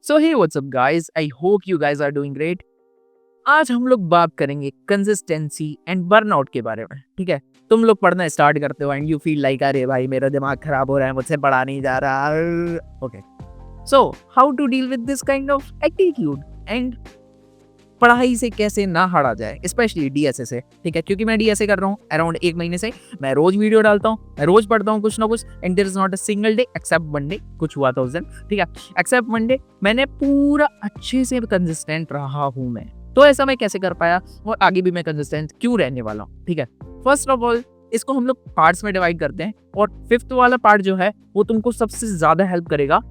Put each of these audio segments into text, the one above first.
So hey what's up guys, I hope you guys are doing great. आज हम लोग बात करेंगे कंसिस्टेंसी एंड बर्नआउट के बारे में। ठीक है, तुम लोग पढ़ना स्टार्ट करते हो एंड यू फील लाइक अरे भाई मेरा दिमाग खराब हो रहा है, मुझसे पढ़ा नहीं जा रहा। Okay, so how to deal with this kind of attitude and पढ़ाई से कैसे ना हारा जाए, स्पेशली डीएसए से। ठीक है, क्योंकि मैं डीएसए कर रहा हूँ अराउंड 1 महीने से। मैं रोज वीडियो डालता हूँ, मैं रोज पढ़ता हूँ कुछ ना कुछ, and there is not a single day except Monday कुछ हुआ था उस दिन। ठीक है, एक्सेप्ट मंडे मैंने पूरा अच्छे से कंसिस्टेंट रहा हूँ मैं। तो ऐसा मैं कैसे कर पाया और आगे भी मैं कंसिस्टेंट क्यों रहने वाला हूँ। ठीक है, फर्स्ट ऑफ ऑल इसको हम लोग पार्ट्स में डिवाइड करते हैं और 5th वाला पार्ट जो है वो तुमको सबसे ज्यादा हेल्प करेगा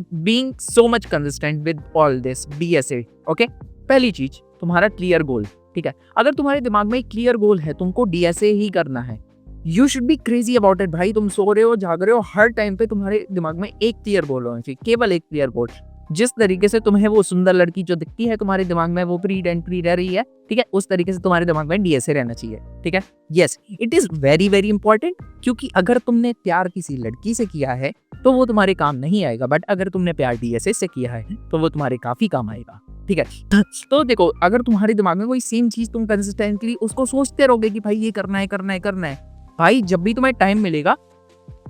being so much consistent with all this DSA. Okay, पहली चीज तुम्हारा क्लियर गोल। ठीक है, अगर तुम्हारे दिमाग में एक क्लियर गोल है, तुमको डीएसए ही करना है, you should be crazy about it. भाई तुम सो रहे हो जाग रहे हो, हर टाइम पे तुम्हारे दिमाग में एक क्लियर गोल होना चाहिए, केवल एक क्लियर गोल। जिस तरीके से तुम्हें वो सुंदर लड़की जो दिखती है तुम्हारे दिमाग में वो प्री एंट्री रह रही है, ठीक है, उस तरीके से तुम्हारे दिमाग में डीएसए रहना चाहिए। ठीक है, yes, it is very very important, क्योंकि अगर तुमने प्यार किसी लड़की से किया है तो वो तुम्हारे काम नहीं आएगा, बट अगर तुमने प्यार डीएसए से किया है तो वो तुम्हारे काफी काम आएगा। ठीक है, तो देखो, अगर तुम्हारे दिमाग में वही सेम चीज तुम कंसिस्टेंटली उसको सोचते रहोगे कि भाई ये करना है करना है करना है, भाई जब भी तुम्हें टाइम मिलेगा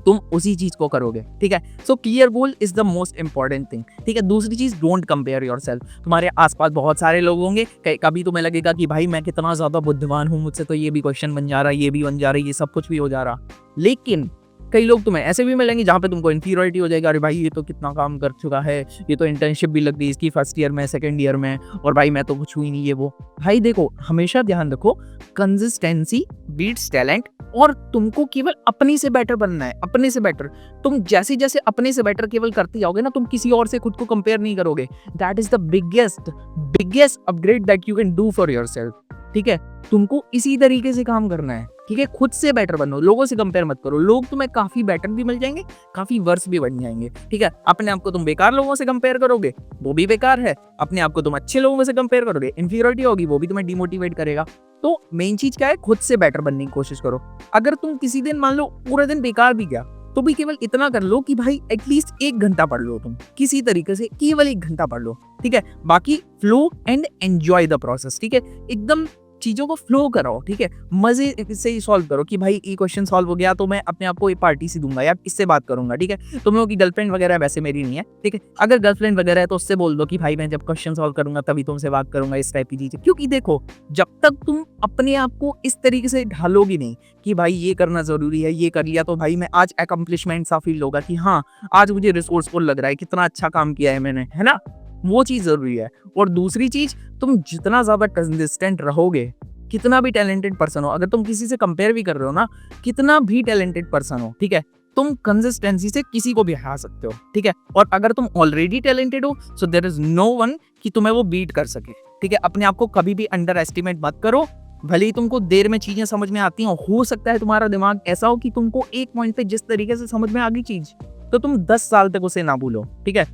तुम उसी चीज को करोगे। ठीक है, so clear goal is the most important thing. ठीक है, दूसरी चीज, डोंट कंपेयर योरसेल्फ। तुम्हारे आसपास बहुत सारे लोग होंगे, कभी तुम्हें लगेगा कि भाई मैं कितना ज्यादा बुद्धिमान हूँ, मुझसे तो ये भी क्वेश्चन बन जा रहा है, ये भी बन जा रहा है, ये सब कुछ भी हो जा रहा। लेकिन कई लोग तुम्हें ऐसे भी मिलेंगे जहाँ पे तुमको इन्फीरियरिटी हो जाएगा, अरे भाई ये तो कितना काम कर चुका है, ये तो इंटर्नशिप भी लग गई इसकी फर्स्ट ईयर में, सेकंड ईयर में, और भाई मैं तो कुछ हुई नहीं, ये वो। भाई देखो, हमेशा ध्यान रखो, कंसिस्टेंसी बीट्स टैलेंट, और तुमको केवल अपने से बेटर बनना है, अपने से बेटर। तुम जैसे जैसे अपने से बेटर केवल करते जाओगे ना, तुम किसी और से खुद को कंपेयर नहीं करोगे। That is the biggest upgrade that you can do for yourself. ठीक है, तुमको इसी तरीके से काम करना है। ठीक है, खुद से बेटर बनो, लोगों से कंपेयर मत करो। लोग तुम्हें काफी बेटर भी मिल जाएंगे, काफी वर्स भी बन जाएंगे। ठीक है, अपने आप को तुम बेकार लोगों से कंपेयर करोगे, वो भी बेकार है। अपने आप को तुम अच्छे लोगों से कंपेयर करोगे, इन्फीरियरिटी होगी, वो भी तुम्हें डिमोटिवेट करेगा। तो मेन चीज क्या है, खुद से बेटर बनने की कोशिश करो। अगर तुम किसी दिन मान लो पूरा दिन बेकार भी गया, तो भी केवल इतना कर लो कि भाई एटलीस्ट 1 घंटा पढ़ लो, तुम किसी तरीके से केवल 1 घंटा पढ़ लो। ठीक है, बाकी flow and enjoy the process. ठीक है, एकदम चीजों को फ्लो कराओ। ठीक है, मजे से ही सॉल्व करो कि भाई ये क्वेश्चन सॉल्व हो गया तो मैं अपने आप को ये पार्टी सी दूंगा या इससे बात करूंगा। ठीक है, तुम लोगों की गर्लफ्रेंड वगैरह वैसे मेरी नहीं है। ठीक है, अगर गर्लफ्रेंड वगैरह है तो उससे बोल दो कि भाई मैं जब क्वेश्चन सॉल्व करूंगा तभी तुमसे बात करूंगा, इस टाइप की चीजें। क्योंकि देखो, जब तक तुम अपने आप को इस तरीके से ढालोगी नहीं कि भाई ये करना जरूरी है, ये कर लिया तो भाई मैं आज अकम्पलिशमेंट सा फील होगा कि हाँ आज मुझे रिसोर्सफुल लग रहा है, कितना अच्छा काम किया है मैंने, है ना, वो चीज जरूरी है। और दूसरी चीज, तुम जितना ज्यादा कंसिस्टेंट रहोगे, कितना भी टैलेंटेड पर्सन हो, अगर तुम किसी से कंपेयर भी कर रहे हो ना, कितना भी टैलेंटेड पर्सन हो, ठीक है, तुम कंसिस्टेंसी से किसी को भी हरा सकते हो। ठीक है, और अगर तुम ऑलरेडी टैलेंटेड हो so there is no one कि तुम्हें वो बीट कर सके। ठीक है, अपने आप को कभी भी अंडर एस्टिमेट मत करो। भले ही तुमको देर में चीजें समझ में आती हो सकता है तुम्हारा दिमाग ऐसा हो कि तुमको एक पॉइंट पे जिस तरीके से समझ में आ गई चीज तो तुम 10 साल तक उसे ना भूलो। ठीक है,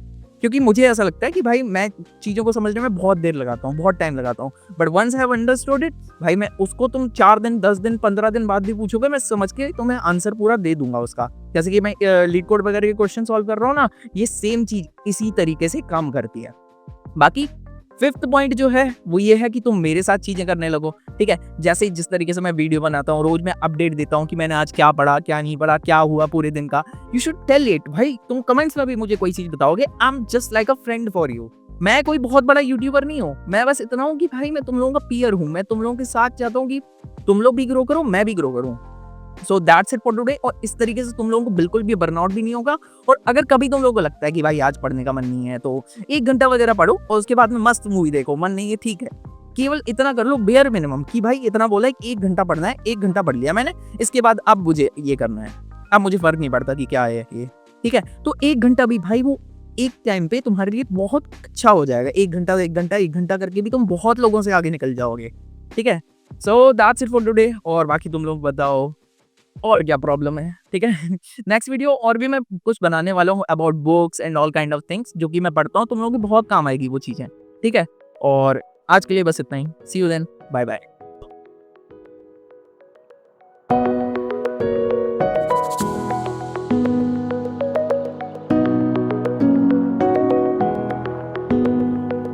क्योंकि मुझे ऐसा लगता है कि भाई मैं चीज़ों को समझने में बहुत देर लगाता हूँ, बहुत टाइम लगाता हूँ, but once I have understood it, भाई मैं उसको तुम 4 दिन 10 दिन 15 दिन बाद भी पूछोगे, मैं समझ के तुम्हें आंसर पूरा दे दूंगा उसका। जैसे कि मैं लीड कोड वगैरह के क्वेश्चन सॉल्व कर रहा हूँ ना, ये सेम चीज इसी तरीके से काम करती है। बाकी 5th पॉइंट जो है वो ये है कि तुम मेरे साथ चीजें करने लगो। ठीक है, जैसे जिस तरीके से मैं वीडियो बनाता हूँ, रोज मैं अपडेट देता हूँ कि मैंने आज क्या पढ़ा, क्या नहीं पढ़ा, क्या हुआ पूरे दिन का, यू शुड टेल इट। भाई तुम कमेंट्स में भी मुझे कोई चीज बताओगे, I am just like a friend for you. मैं कोई बहुत बड़ा यूट्यूबर नहीं हूँ, मैं बस इतना हूँ कि भाई मैं तुम लोगों का पीयर हूँ, मैं तुम लोगों के साथ चाहता हूँ कि तुम लोग भी ग्रो करो, मैं भी ग्रो करूँ। So that's it for today. और इस तरीके से तुम लोगों को बिल्कुल भी बर्नआउट भी नहीं होगा। और अगर कभी तुम लोगों को लगता है कि भाई आज पढ़ने का मन नहीं है तो 1 घंटा वगैरह पढ़ो और उसके बाद में मस्त मूवी देखो, मन नहीं है ठीक है, केवल इतना कर लो बेयर मिनिमम कि भाई इतना बोला है कि 1 घंटा पढ़ना है, 1 घंटा पढ़ लिया मैंने, इसके बाद अब मुझे ये करना है, अब मुझे फर्क नहीं पड़ता कि क्या है ये। ठीक है, तो 1 घंटा भी भाई वो एक टाइम पे तुम्हारे लिए बहुत अच्छा हो जाएगा। 1 घंटा 1 घंटा 1 घंटा करके भी तुम बहुत लोगों से आगे निकल जाओगे। ठीक है, so that's it for today. और बाकी तुम लोग बताओ और क्या प्रॉब्लम है। ठीक है, नेक्स्ट वीडियो और भी मैं कुछ बनाने वाला हूँ about books and all kind of things जो कि मैं पढ़ता हूँ, तुम लोगों की बहुत काम आएगी वो चीज़ें। ठीक है, और आज के लिए बस इतना ही। सी यू देन, बाय बाय।